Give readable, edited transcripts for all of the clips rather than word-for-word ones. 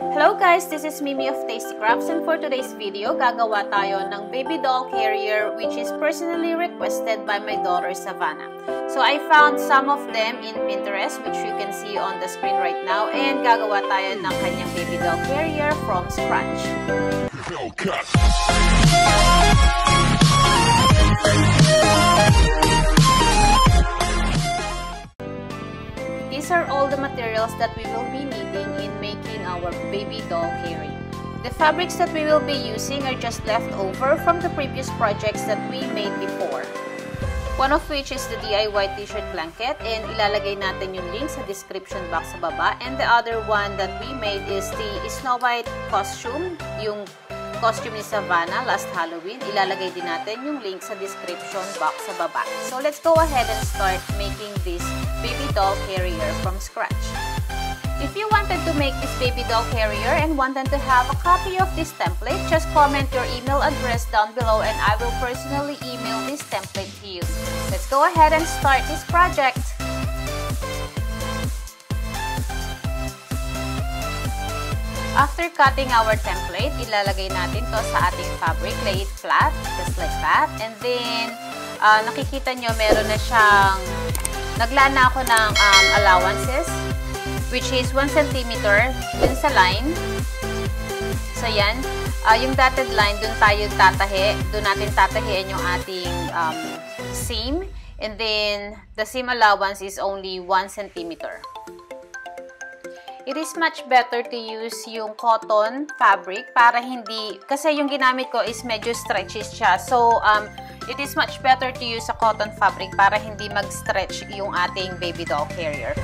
Hello guys, this is Mimi of Tasty Crafts, and for today's video, gagawa tayo ng baby doll carrier which is personally requested by my daughter Savannah. So I found some of them in Pinterest which you can see on the screen right now, and gagawa tayo ng kanyang baby doll carrier from scratch. These are all the materials that we will be needing in making our baby doll carrier. The fabrics that we will be using are just left over from the previous projects that we made before. One of which is the DIY t-shirt blanket, and ilalagay natin yung link sa description box sa baba. And the other one that we made is the Snow White costume, yung costume ni Savannah last Halloween. Ilalagay din natin yung link sa description box sa baba. So let's go ahead and start making this baby doll carrier from scratch. If you wanted to make this baby doll carrier and wanted to have a copy of this template, just comment your email address down below and I will personally email this template to you. Let's go ahead and start this project. After cutting our template, ilalagay natin to sa ating fabric. Lay it flat, just like that. And then, nakikita nyo, meron na siyang, naglana ako ng allowances, which is 1 cm dun sa line. So, yan. Yung dotted line, dun tayo tatahi. Dun natin tatahiin yung ating seam. And then, the seam allowance is only 1 cm. It is much better to use yung cotton fabric para hindi, kasi yung ginamit ko is medyo stretchy siya. So, it is much better to use a cotton fabric para hindi mag-stretch yung ating baby doll carrier.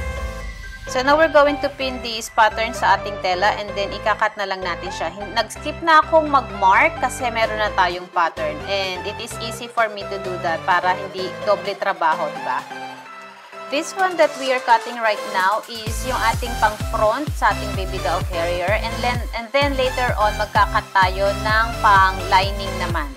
So, now we're going to pin this pattern sa ating tela and then ikakat na lang natin siya. Nag-skip na akong mag-mark kasi meron na tayong pattern and it is easy for me to do that para hindi doble trabaho, diba? This one that we are cutting right now is yung ating pang front sa ating baby doll carrier, and then later on magkakat tayo ng pang lining naman.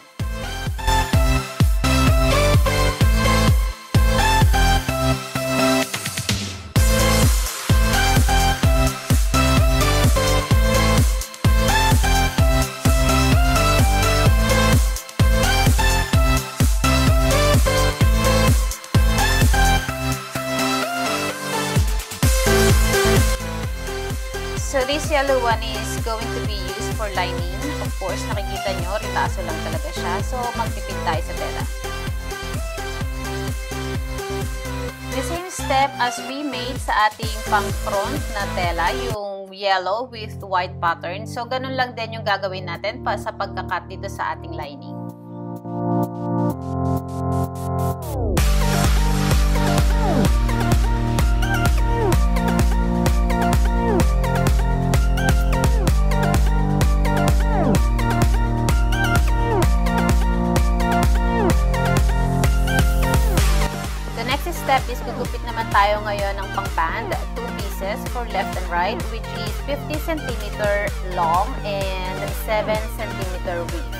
So, this yellow one is going to be used for lining. Of course, nakikita nyo, ritaso lang talaga siya. So, magpipit tayo sa tela. The same step as we made sa ating pang-front na tela, yung yellow with white pattern. So, ganun lang din yung gagawin natin pa sa pagkakat dito sa ating lining. Step is gugupit naman tayo ngayon ng pang-band, 2 pieces for left and right, which is 50 cm long and 7 cm width.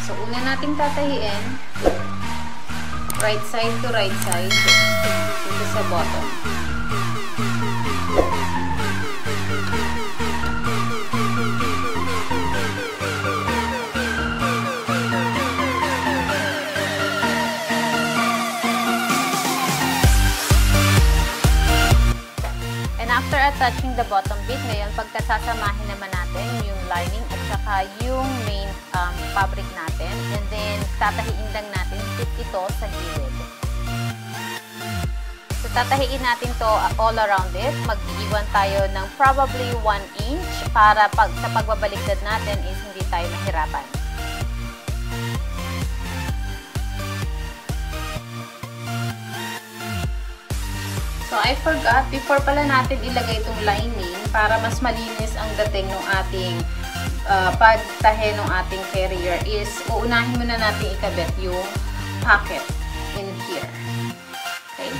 So, una nating tatahiin, right side to right side, dito sa bottom. And after attaching the bottom bit, ngayon pagkasasamahin naman natin yung lining at saka yung main fabric natin, and then tatahiin lang natin ito sa gilid. So, tatahiin natin to all around it. Mag-iwan tayo ng probably 1 inch para sa pagbabaliktad natin is hindi tayo mahirapan. So, I forgot, before pala natin ilagay itong lining, para mas malinis ang dating ng ating pagtahe ng ating carrier, is uunahin muna natin ikabit yung pocket in here. Okay?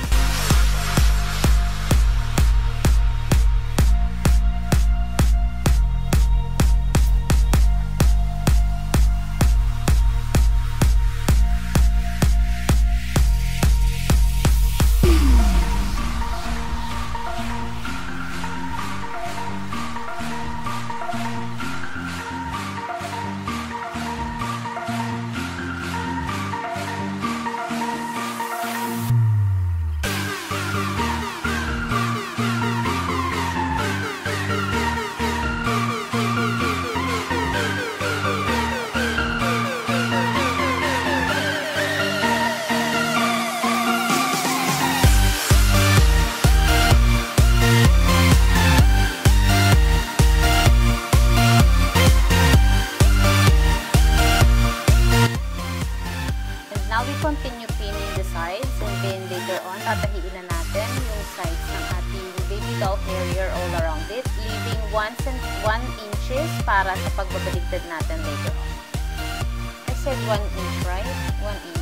Continue pinning the sides, and then later on, tatahiin na natin yung sides ng ating baby doll carrier all around it, leaving 1 inches para sa pagbabaligtad natin later on. I said 1 inch, right? 1 inch.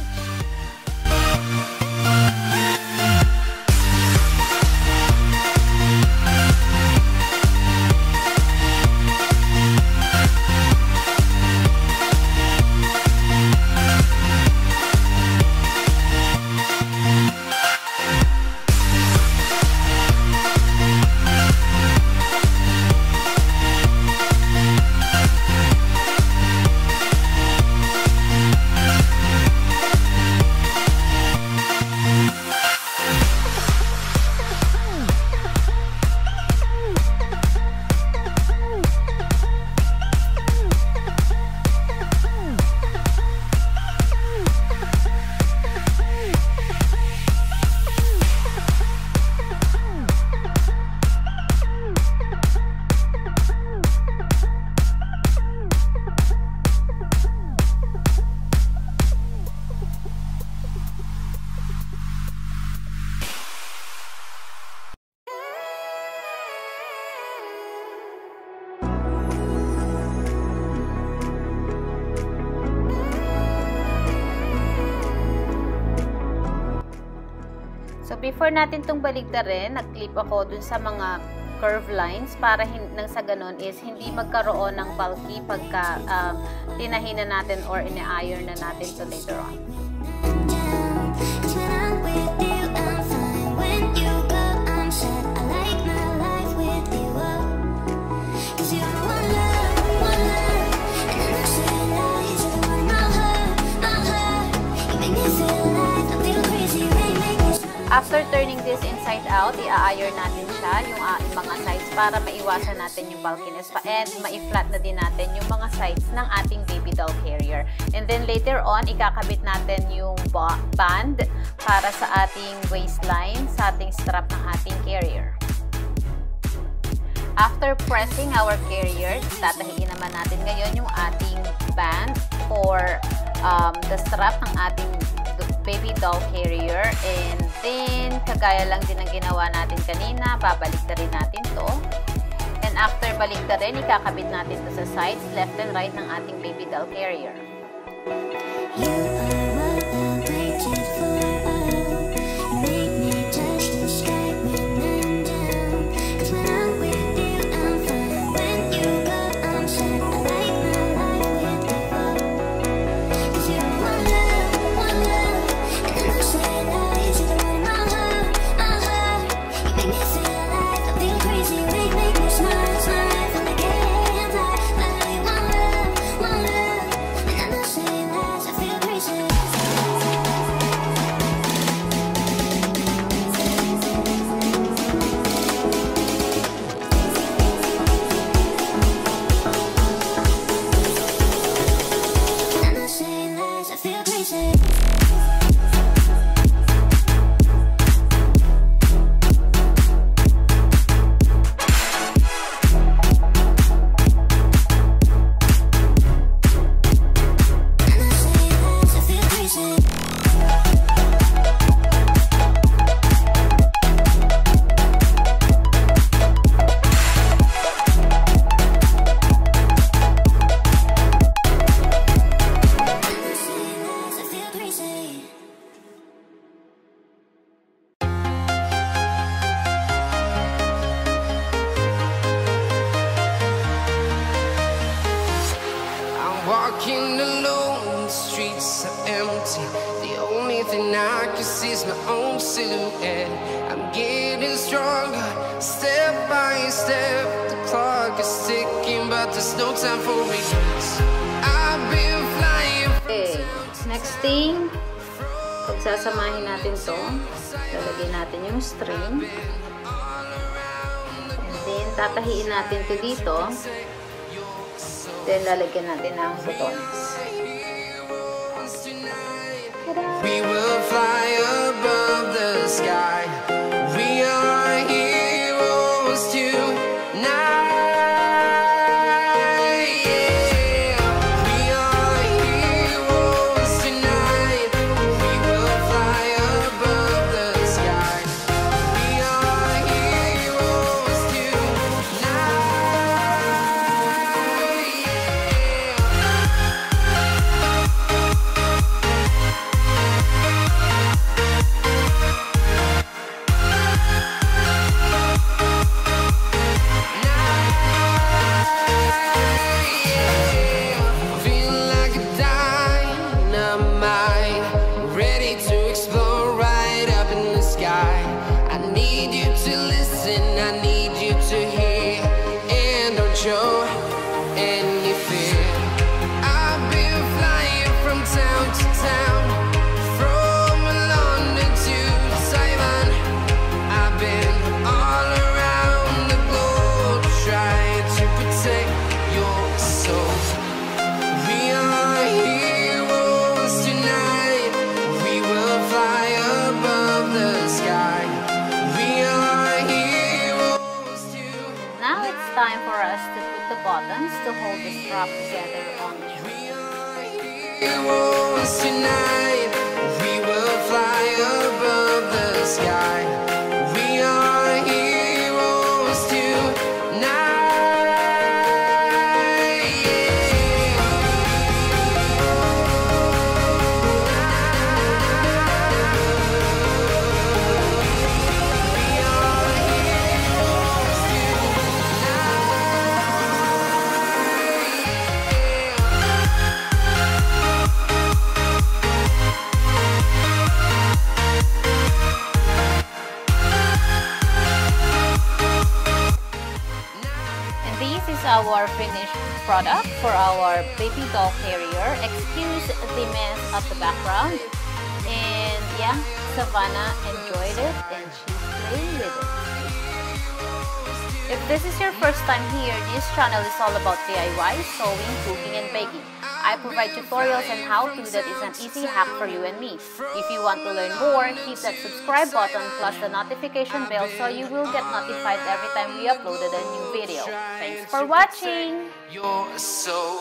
So, before natin itong baligtarin, nag-clip ako dun sa mga curve lines para nang sa ganun is hindi magkaroon ng bulky pagka tinahin na natin or ina-iron na natin to later on. After turning this inside out, i-iron natin siya, yung mga sides, para maiwasan natin yung bulkiness pa and ma-flat na din natin yung mga sides ng ating baby doll carrier. And then later on, ikakabit natin yung band para sa ating waistline, sa ating strap ng ating carrier. After pressing our carrier, tatahiin naman natin ngayon yung ating band for the strap ng ating baby doll carrier, and then kagaya lang din ang ginawa natin kanina, babalik na rin natin to, and after balik na rin, ikakabit natin to sa sides, left and right ng ating baby doll carrier. is my own silhouette. I'm getting stronger, step by step. The clock is ticking, but there's no time for regrets. I've been flying. Okay, next thing, pagsasamahin natin to, lalagyan natin yung string. And then, tatahiin natin to dito. Then, lalagyan natin ng butones. We will fly above the sky. We are heroes tonight. Yeah. We are heroes tonight. We will fly above the sky. We are heroes tonight. Show any fear. I've been flying from town to town, from London to Taiwan. I've been all around the globe trying to protect your soul. We are heroes tonight. We will fly above the sky. We are heroes tonight. Now it's time for us to put the buttons to hold the strap together on the shoe. Heroes tonight, we will fly above the sky. We are heroes tonight. This is our finished product for our baby doll carrier. Excuse the mess at the background. And yeah, Savannah enjoyed it and she's playing with it. If this is your first time here, this channel is all about DIY, sewing, cooking, and baking. I provide tutorials and how-to that is an easy hack for you and me. If you want to learn more, hit that subscribe button plus the notification bell so you will get notified every time we uploaded a new video. Thanks for watching! Your soul.